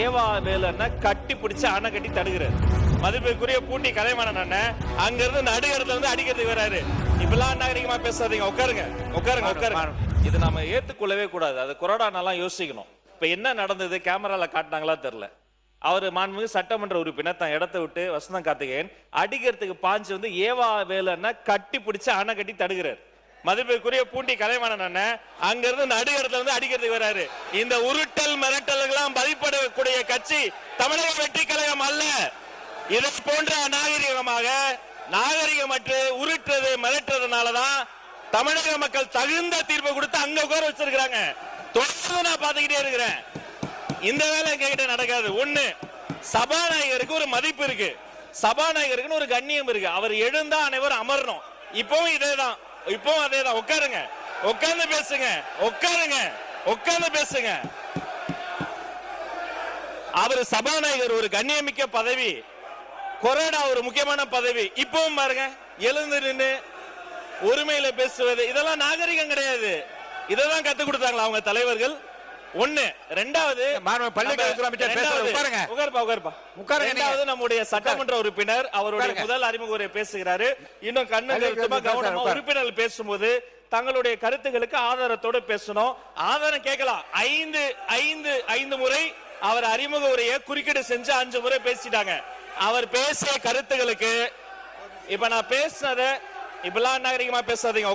ஏவா வேலன்னா கட்டி பிடிச்சு அணை கட்டி தடுக்கிறாரு. மதிப்புக்குரிய பூண்டி கலைவாணன் அண்ணன் அங்க இருந்து நடுகிறதுல இருந்து அடிக்கிறதுக்கு வராரு. இப்பெல்லாம் நாகரிகமா பேசாதீங்க. உட்காருங்க உட்காருங்க உட்காருங்க. இது நம்ம ஏத்துக்கொள்ளவே கூடாது. அது கொரோனாலாம் யோசிக்கணும். இப்ப என்ன நடந்தது கேமரால காட்டினாங்களா தெரியல. அவர் மாண்புமிகு சட்டமன்ற உறுப்பினர் தான் இடத்தை விட்டு வசந்தம் கார்த்திகேயன் அடிக்கிறதுக்கு பாஞ்சு வந்து ஏவா வேலன்னா கட்டி பிடிச்சு அணை கட்டி தடுக்கிறாரு. மதிப்புக்குரிய பூண்டி கலைவாணன் அண்ணன் அங்க இருந்து நடுகிறதுல இருந்து அடிக்கிறதுக்கு வராரு. இந்த உருட்டல் மிரட்டல்களாம் பதிப்படக்கூடிய கட்சி தமிழக வெற்றி கழகம் அல்ல. இதை போன்ற அநாகரிகமாக நாகரிகமற்று உருட்டுறது மிரட்டுறதுனாலதான் தமிழக மக்கள் தகுந்த தீர்ப்பு கொடுத்து அங்க உட்கார வச்சிருக்காங்க. தொடர்ந்து நான் பாத்துக்கிட்டே இருக்கிறேன். இந்த வேலை எங்ககிட்ட நடக்காது. ஒண்ணு, சபாநாயகருக்கு ஒரு மதிப்பு இருக்கு, சபாநாயகருக்கு ஒரு கண்ணியம் இருக்கு. அவர் எழுந்தா அனைவரும் அமரணும். இப்பவும் இதேதான், இப்பவும் அதேதான். உட்காருங்க, உட்கார்ந்து பேசுங்க, உட்காருங்க, உட்கார்ந்து பேசுங்க. அவர் சபாநாயகர் ஒரு கண்ணியமிக்க பதவி, கொரோனா ஒரு முக்கியமான பதவி. இப்பவும் பாருங்க, எழுந்து நின்று உரிமையில பேசுவது இதெல்லாம் நாகரிகம் கிடையாது. இதெல்லாம் கத்து கொடுத்தாங்களா அவங்க தலைவர்கள்? ஒண்ணு. ரெண்டாவது, நம்முடைய சட்டமன்ற உறுப்பினர் அவருடைய முதல் அறிமுக உரை பேசுகிறாரு. இன்னும் கவனமா உறுப்பினர்கள் பேசும்போது தங்களுடைய கருத்துக்களுக்கு ஆதாரத்தோடு பேசணும். ஆதாரம் கேட்கலாம். ஐந்து முறை அவர் அறிமுக உரையை குறுக்கீடு செஞ்சு 5 முறை பேசிட்டாங்க. அவர் பேசிய கருத்துக்களுக்கு இப்ப நான் பேசுனத இப்பெல்லாம் நாகரிகமா பேசாதீங்க.